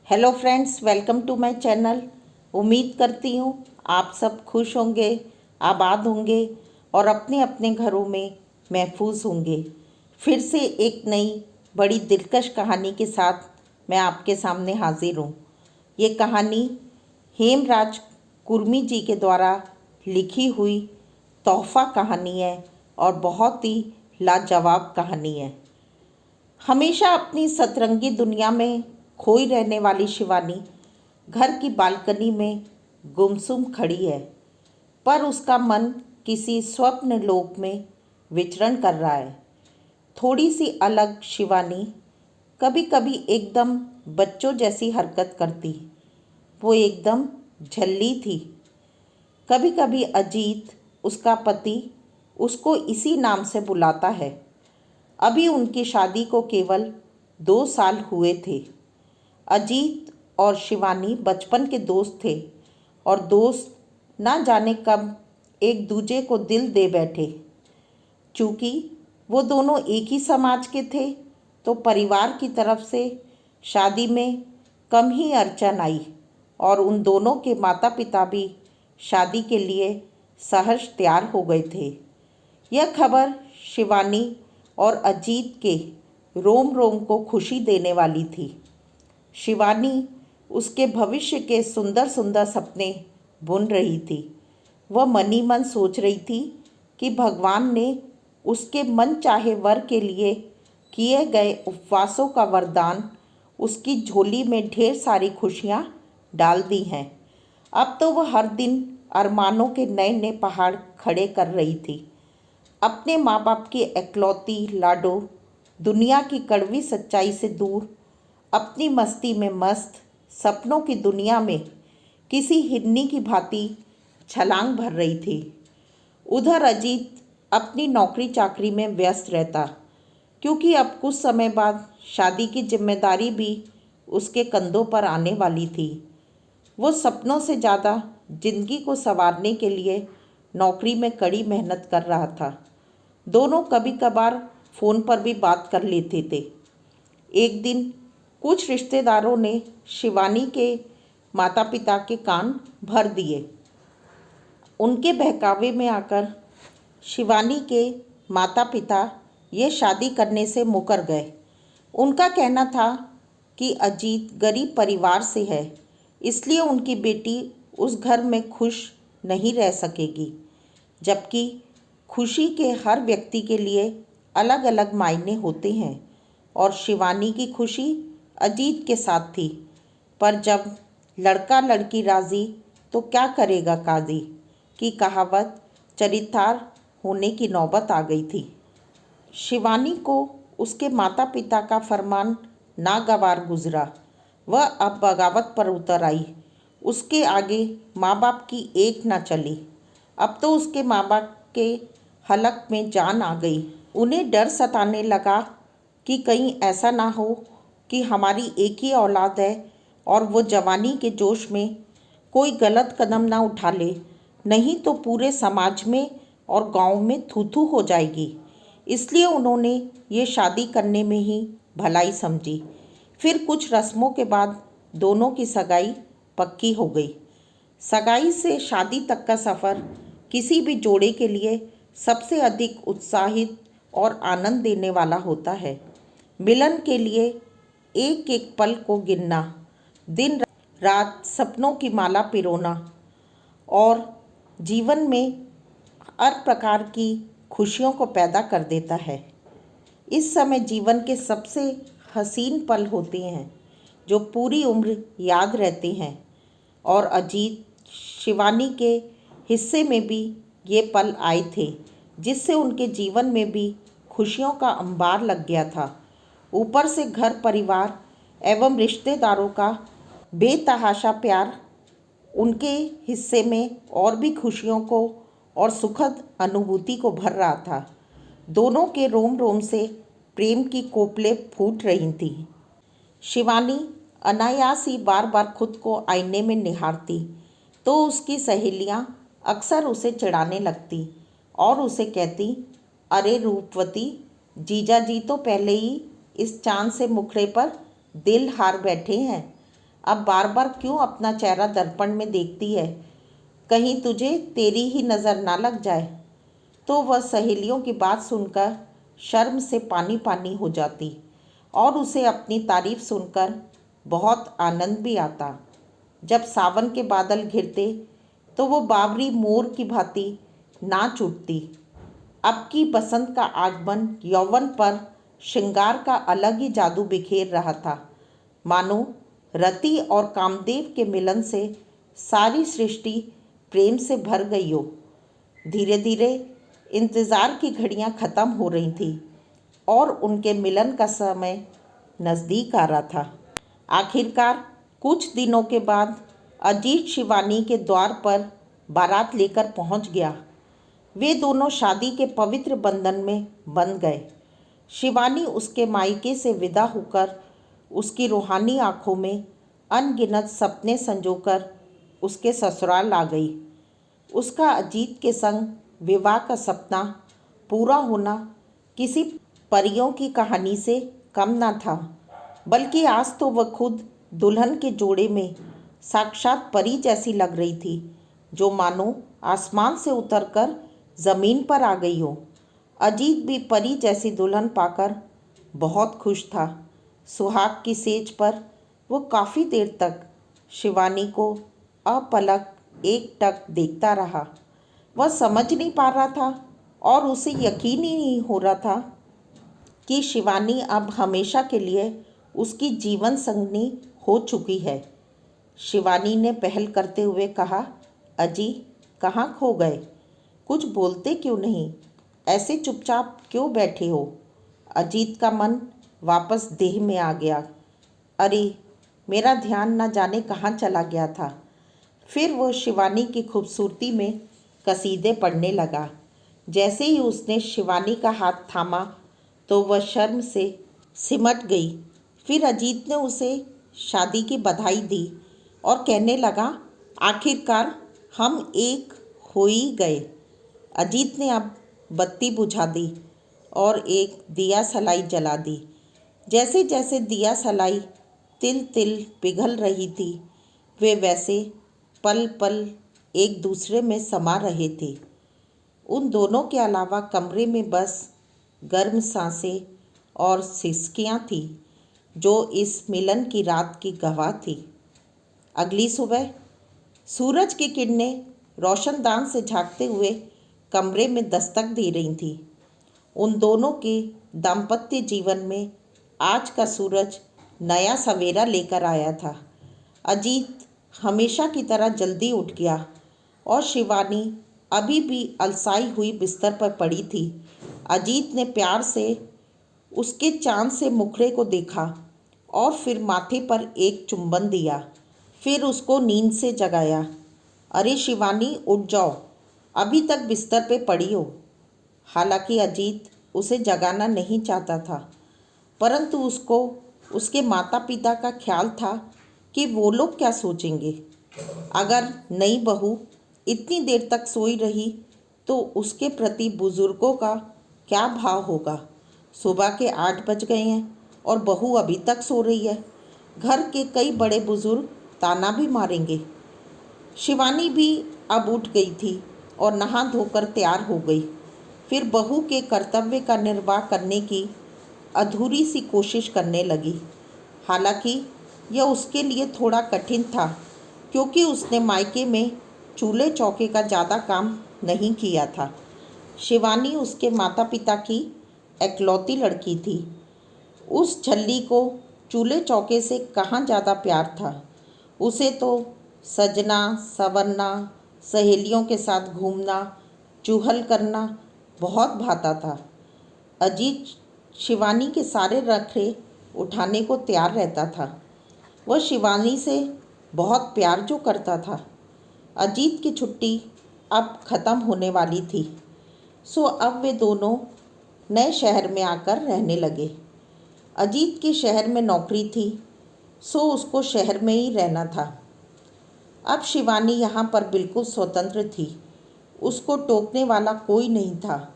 Hello friends, welcome to my channel. उम्मीद करती हूँ आप सब खुश होंगे, आबाद होंगे और अपने अपने घरों में महफूज होंगे। फिर से एक नई बड़ी दिलकश कहानी के साथ मैं आपके सामने हाजिर हूँ। ये कहानी हेमराज कुर्मी जी के द्वारा लिखी हुई तोहफ़ा कहानी है और बहुत ही लाजवाब कहानी है। हमेशा अपनी सतरंगी दुनिया में खोई रहने वाली शिवानी घर की बालकनी में गुमसुम खड़ी है, पर उसका मन किसी स्वप्न लोक में विचरण कर रहा है। थोड़ी सी अलग शिवानी कभी कभी एकदम बच्चों जैसी हरकत करती। वो एकदम झल्ली थी। कभी कभी अजीत, उसका पति, उसको इसी नाम से बुलाता है। अभी उनकी शादी को केवल 2 साल हुए थे। अजीत और शिवानी बचपन के दोस्त थे और दोस्त ना जाने कब एक दूजे को दिल दे बैठे। चूँकि वो दोनों एक ही समाज के थे तो परिवार की तरफ से शादी में कम ही अड़चन आई और उन दोनों के माता पिता भी शादी के लिए सहर्ष तैयार हो गए थे। यह खबर शिवानी और अजीत के रोम रोम को खुशी देने वाली थी। शिवानी उसके भविष्य के सुंदर सुंदर सपने बुन रही थी। वह मन ही मन सोच रही थी कि भगवान ने उसके मन चाहे वर के लिए किए गए उपवासों का वरदान उसकी झोली में ढेर सारी खुशियाँ डाल दी हैं। अब तो वह हर दिन अरमानों के नए नए पहाड़ खड़े कर रही थी। अपने माँ बाप की एकलौती लाडो, दुनिया की कड़वी सच्चाई से दूर, अपनी मस्ती में मस्त, सपनों की दुनिया में किसी हिरनी की भांति छलांग भर रही थी। उधर अजीत अपनी नौकरी चाकरी में व्यस्त रहता, क्योंकि अब कुछ समय बाद शादी की जिम्मेदारी भी उसके कंधों पर आने वाली थी। वो सपनों से ज़्यादा जिंदगी को संवारने के लिए नौकरी में कड़ी मेहनत कर रहा था। दोनों कभी कभार फ़ोन पर भी बात कर लेते थे। एक दिन कुछ रिश्तेदारों ने शिवानी के माता पिता के कान भर दिए। उनके बहकावे में आकर शिवानी के माता पिता ये शादी करने से मुकर गए। उनका कहना था कि अजीत गरीब परिवार से है, इसलिए उनकी बेटी उस घर में खुश नहीं रह सकेगी। जबकि खुशी के हर व्यक्ति के लिए अलग अलग मायने होते हैं और शिवानी की खुशी अजीत के साथ थी। पर जब लड़का लड़की राजी तो क्या करेगा काजी की कहावत चरितार्थ होने की नौबत आ गई थी। शिवानी को उसके माता पिता का फरमान नागवार गुजरा। वह अब बगावत पर उतर आई। उसके आगे माँ बाप की एक न चली। अब तो उसके माँ बाप के हलक में जान आ गई। उन्हें डर सताने लगा कि कहीं ऐसा ना हो कि हमारी एक ही औलाद है और वो जवानी के जोश में कोई गलत कदम ना उठा ले, नहीं तो पूरे समाज में और गांव में थू थू हो जाएगी। इसलिए उन्होंने ये शादी करने में ही भलाई समझी। फिर कुछ रस्मों के बाद दोनों की सगाई पक्की हो गई। सगाई से शादी तक का सफ़र किसी भी जोड़े के लिए सबसे अधिक उत्साहित और आनंद देने वाला होता है। मिलन के लिए एक एक पल को गिनना, दिन रात सपनों की माला पिरोना और जीवन में हर प्रकार की खुशियों को पैदा कर देता है। इस समय जीवन के सबसे हसीन पल होते हैं जो पूरी उम्र याद रहते हैं और अजीत शिवानी के हिस्से में भी ये पल आए थे, जिससे उनके जीवन में भी खुशियों का अंबार लग गया था। ऊपर से घर परिवार एवं रिश्तेदारों का बेतहाशा प्यार उनके हिस्से में और भी खुशियों को और सुखद अनुभूति को भर रहा था। दोनों के रोम रोम से प्रेम की कोपलें फूट रही थीं। शिवानी अनायास ही बार बार खुद को आईने में निहारती तो उसकी सहेलियां अक्सर उसे चिढ़ाने लगती और उसे कहती, अरे रूपवती, जीजा जी तो पहले ही इस चांद से मुखड़े पर दिल हार बैठे हैं। अब बार बार क्यों अपना चेहरा दर्पण में देखती है, कहीं तुझे तेरी ही नज़र ना लग जाए। तो वह सहेलियों की बात सुनकर शर्म से पानी पानी हो जाती और उसे अपनी तारीफ सुनकर बहुत आनंद भी आता। जब सावन के बादल घिरते तो वो बावरी मोर की भांति नाच उठती। अब की बसंत का आगमन यौवन पर श्रृंगार का अलग ही जादू बिखेर रहा था। मानो रति और कामदेव के मिलन से सारी सृष्टि प्रेम से भर गई हो। धीरे धीरे इंतज़ार की घड़ियां ख़त्म हो रही थी और उनके मिलन का समय नज़दीक आ रहा था। आखिरकार कुछ दिनों के बाद अजीत शिवानी के द्वार पर बारात लेकर पहुंच गया। वे दोनों शादी के पवित्र बंधन में बंध गए। शिवानी उसके मायके से विदा होकर उसकी रूहानी आँखों में अनगिनत सपने संजोकर उसके ससुराल आ गई। उसका अजीत के संग विवाह का सपना पूरा होना किसी परियों की कहानी से कम न था, बल्कि आज तो वह खुद दुल्हन के जोड़े में साक्षात परी जैसी लग रही थी, जो मानो आसमान से उतरकर ज़मीन पर आ गई हो। अजीत भी परी जैसी दुल्हन पाकर बहुत खुश था। सुहाग की सेज पर वो काफ़ी देर तक शिवानी को अपलक एकटक देखता रहा। वह समझ नहीं पा रहा था और उसे यकीन ही नहीं हो रहा था कि शिवानी अब हमेशा के लिए उसकी जीवन संगनी हो चुकी है। शिवानी ने पहल करते हुए कहा, अजी कहाँ खो गए? कुछ बोलते क्यों नहीं? ऐसे चुपचाप क्यों बैठे हो? अजीत का मन वापस देह में आ गया। अरे मेरा ध्यान न जाने कहाँ चला गया था। फिर वो शिवानी की खूबसूरती में कसीदे पढ़ने लगा। जैसे ही उसने शिवानी का हाथ थामा तो वह शर्म से सिमट गई। फिर अजीत ने उसे शादी की बधाई दी और कहने लगा, आखिरकार हम एक हो ही गए। अजीत ने अब बत्ती बुझा दी और एक दिया सलाई जला दी। जैसे जैसे दिया सलाई तिल तिल पिघल रही थी, वे वैसे पल पल एक दूसरे में समा रहे थे। उन दोनों के अलावा कमरे में बस गर्म सांसें और सिसकियाँ थीं, जो इस मिलन की रात की गवाह थी। अगली सुबह सूरज की किरणें रोशनदान से झांकते हुए कमरे में दस्तक दे रही थीं। उन दोनों के दाम्पत्य जीवन में आज का सूरज नया सवेरा लेकर आया था। अजीत हमेशा की तरह जल्दी उठ गया और शिवानी अभी भी अलसाई हुई बिस्तर पर पड़ी थी। अजीत ने प्यार से उसके चांद से मुखड़े को देखा और फिर माथे पर एक चुंबन दिया। फिर उसको नींद से जगाया। अरे शिवानी उठ जाओ, अभी तक बिस्तर पे पड़ी हो। हालांकि अजीत उसे जगाना नहीं चाहता था, परंतु उसको उसके माता पिता का ख्याल था कि वो लोग क्या सोचेंगे। अगर नई बहू इतनी देर तक सोई रही तो उसके प्रति बुजुर्गों का क्या भाव होगा। सुबह के 8 बज गए हैं और बहू अभी तक सो रही है। घर के कई बड़े बुजुर्ग ताना भी मारेंगे। शिवानी भी अब उठ गई थी और नहा धोकर तैयार हो गई। फिर बहू के कर्तव्य का निर्वाह करने की अधूरी सी कोशिश करने लगी। हालांकि यह उसके लिए थोड़ा कठिन था, क्योंकि उसने मायके में चूल्हे चौके का ज़्यादा काम नहीं किया था। शिवानी उसके माता पिता की एकलौती लड़की थी। उस झल्ली को चूल्हे चौके से कहाँ ज़्यादा प्यार था। उसे तो सजना संवरना, सहेलियों के साथ घूमना, चुहल करना बहुत भाता था। अजीत शिवानी के सारे नखरे उठाने को तैयार रहता था। वह शिवानी से बहुत प्यार जो करता था। अजीत की छुट्टी अब ख़त्म होने वाली थी, सो अब वे दोनों नए शहर में आकर रहने लगे। अजीत की शहर में नौकरी थी, सो उसको शहर में ही रहना था। अब शिवानी यहाँ पर बिल्कुल स्वतंत्र थी। उसको टोकने वाला कोई नहीं था।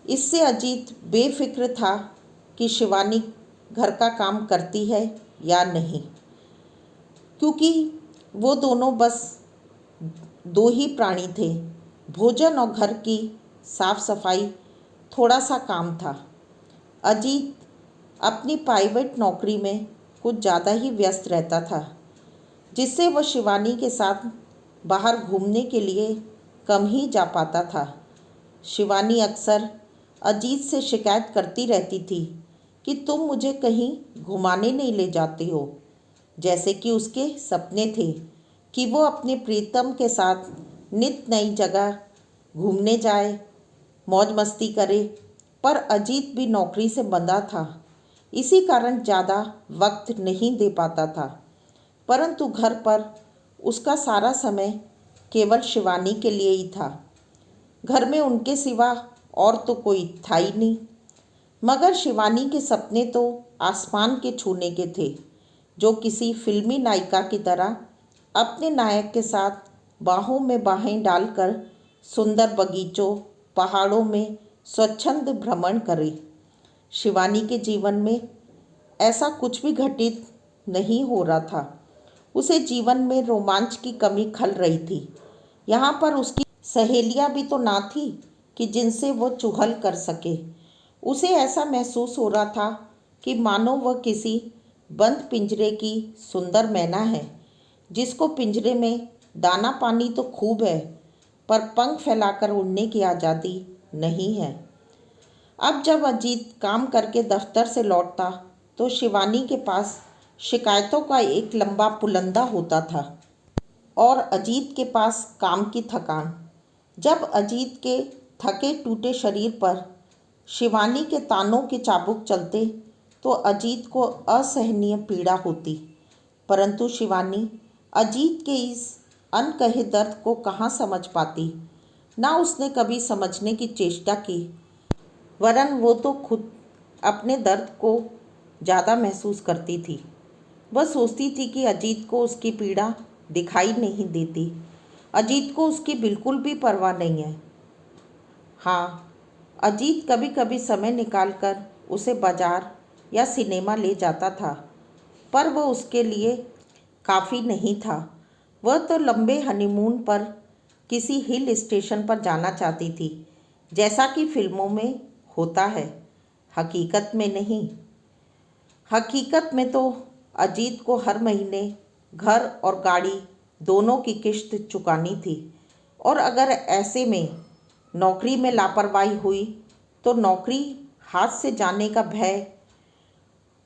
इससे अजीत बेफिक्र था कि शिवानी घर का काम करती है या नहीं। क्योंकि वो दोनों बस दो ही प्राणी थे। भोजन और घर की साफ सफाई थोड़ा सा काम था। अजीत अपनी प्राइवेट नौकरी में कुछ ज़्यादा ही व्यस्त रहता था, जिससे वह शिवानी के साथ बाहर घूमने के लिए कम ही जा पाता था। शिवानी अक्सर अजीत से शिकायत करती रहती थी कि तुम मुझे कहीं घुमाने नहीं ले जाते हो, जैसे कि उसके सपने थे कि वो अपने प्रीतम के साथ नित नई जगह घूमने जाए, मौज मस्ती करे। पर अजीत भी नौकरी से बंधा था, इसी कारण ज़्यादा वक्त नहीं दे पाता था। परंतु घर पर उसका सारा समय केवल शिवानी के लिए ही था। घर में उनके सिवा और तो कोई था ही नहीं। मगर शिवानी के सपने तो आसमान के छूने के थे, जो किसी फिल्मी नायिका की तरह अपने नायक के साथ बाहों में बाहें डालकर सुंदर बगीचों, पहाड़ों में स्वच्छंद भ्रमण करे। शिवानी के जीवन में ऐसा कुछ भी घटित नहीं हो रहा था। उसे जीवन में रोमांच की कमी खल रही थी। यहाँ पर उसकी सहेलियाँ भी तो ना थी कि जिनसे वो चुहल कर सके। उसे ऐसा महसूस हो रहा था कि मानो वह किसी बंद पिंजरे की सुंदर मैना है, जिसको पिंजरे में दाना पानी तो खूब है, पर पंख फैलाकर उड़ने की आज़ादी नहीं है। अब जब अजीत काम करके दफ्तर से लौटता तो शिवानी के पास शिकायतों का एक लंबा पुलंदा होता था और अजीत के पास काम की थकान। जब अजीत के थके टूटे शरीर पर शिवानी के तानों के चाबुक चलते तो अजीत को असहनीय पीड़ा होती, परंतु शिवानी अजीत के इस अनकहे दर्द को कहाँ समझ पाती। ना उसने कभी समझने की चेष्टा की, वरन वो तो खुद अपने दर्द को ज़्यादा महसूस करती थी। वह सोचती थी कि अजीत को उसकी पीड़ा दिखाई नहीं देती, अजीत को उसकी बिल्कुल भी परवाह नहीं है। हाँ, अजीत कभी कभी समय निकालकर उसे बाजार या सिनेमा ले जाता था, पर वह उसके लिए काफ़ी नहीं था। वह तो लंबे हनीमून पर किसी हिल स्टेशन पर जाना चाहती थी, जैसा कि फिल्मों में होता है। हकीकत में नहीं। हकीकत में तो अजीत को हर महीने घर और गाड़ी दोनों की किश्त चुकानी थी, और अगर ऐसे में नौकरी में लापरवाही हुई तो नौकरी हाथ से जाने का भय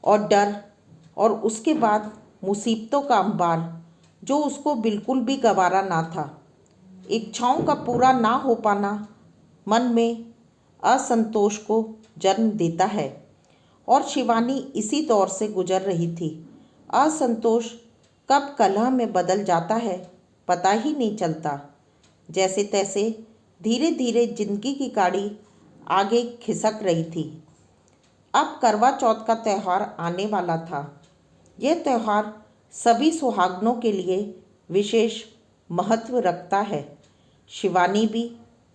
और डर, और उसके बाद मुसीबतों का अंबार, जो उसको बिल्कुल भी गवारा ना था। इच्छाओं का पूरा ना हो पाना मन में असंतोष को जन्म देता है, और शिवानी इसी दौर से गुजर रही थी। असंतोष कब कलह में बदल जाता है पता ही नहीं चलता। जैसे तैसे धीरे धीरे जिंदगी की गाड़ी आगे खिसक रही थी। अब करवा चौथ का त्यौहार आने वाला था। यह त्यौहार सभी सुहागनों के लिए विशेष महत्व रखता है। शिवानी भी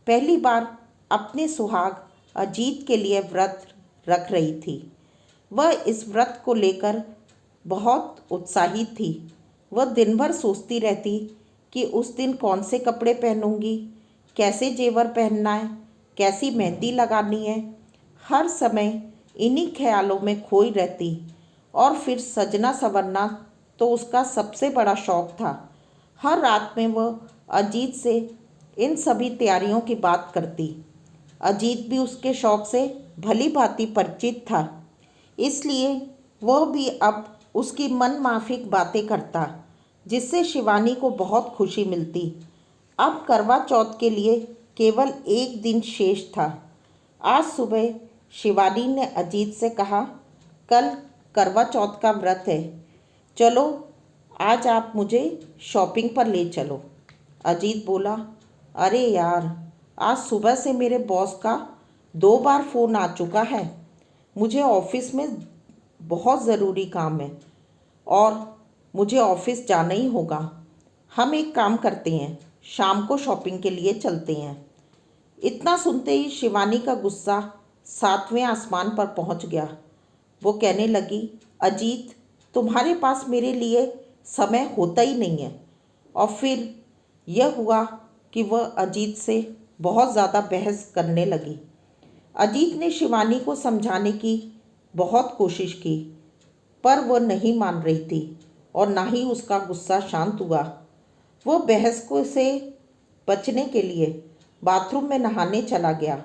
पहली बार अपने सुहाग अजीत के लिए व्रत रख रही थी। वह इस व्रत को लेकर बहुत उत्साहित थी। वह दिन भर सोचती रहती कि उस दिन कौन से कपड़े पहनूंगी, कैसे जेवर पहनना है, कैसी मेहंदी लगानी है। हर समय इन्हीं ख्यालों में खोई रहती, और फिर सजना संवरना तो उसका सबसे बड़ा शौक था। हर रात में वह अजीत से इन सभी तैयारियों की बात करती। अजीत भी उसके शौक से भली भांति परिचित था, इसलिए वह भी अब उसकी मन माफिक बातें करता, जिससे शिवानी को बहुत खुशी मिलती। अब करवा चौथ के लिए केवल एक दिन शेष था। आज सुबह शिवानी ने अजीत से कहा, कल करवा चौथ का व्रत है, चलो आज आप मुझे शॉपिंग पर ले चलो। अजीत बोला, अरे यार, आज सुबह से मेरे बॉस का 2 बार फ़ोन आ चुका है। मुझे ऑफिस में बहुत ज़रूरी काम है और मुझे ऑफिस जाना ही होगा। हम एक काम करते हैं, शाम को शॉपिंग के लिए चलते हैं। इतना सुनते ही शिवानी का गुस्सा 7वें आसमान पर पहुंच गया। वो कहने लगी, अजीत, तुम्हारे पास मेरे लिए समय होता ही नहीं है। और फिर यह हुआ कि वह अजीत से बहुत ज़्यादा बहस करने लगी। अजीत ने शिवानी को समझाने की बहुत कोशिश की, पर वह नहीं मान रही थी और ना ही उसका गुस्सा शांत हुआ। वो बहस को से बचने के लिए बाथरूम में नहाने चला गया,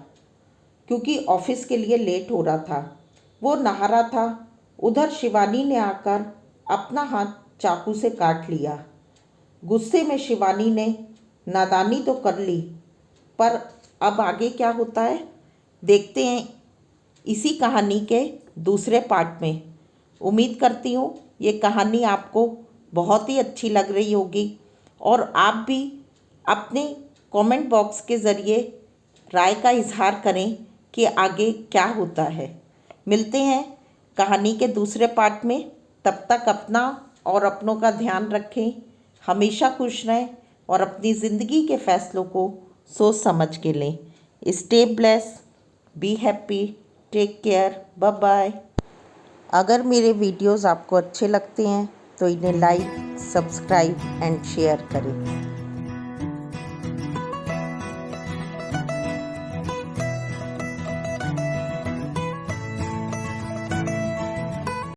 क्योंकि ऑफिस के लिए लेट हो रहा था। वो नहा रहा था, उधर शिवानी ने आकर अपना हाथ चाकू से काट लिया। गुस्से में शिवानी ने नादानी तो कर ली, पर अब आगे क्या होता है देखते हैं इसी कहानी के दूसरे पार्ट में। उम्मीद करती हूँ ये कहानी आपको बहुत ही अच्छी लग रही होगी और आप भी अपने कमेंट बॉक्स के ज़रिए राय का इजहार करें कि आगे क्या होता है। मिलते हैं कहानी के दूसरे पार्ट में। तब तक अपना और अपनों का ध्यान रखें, हमेशा खुश रहें और अपनी ज़िंदगी के फैसलों को सोच समझ के लें। Stay bless, be happy, take care, bye bye. अगर मेरे वीडियोस आपको अच्छे लगते हैं तो इन्हें लाइक, सब्सक्राइब एंड शेयर करें।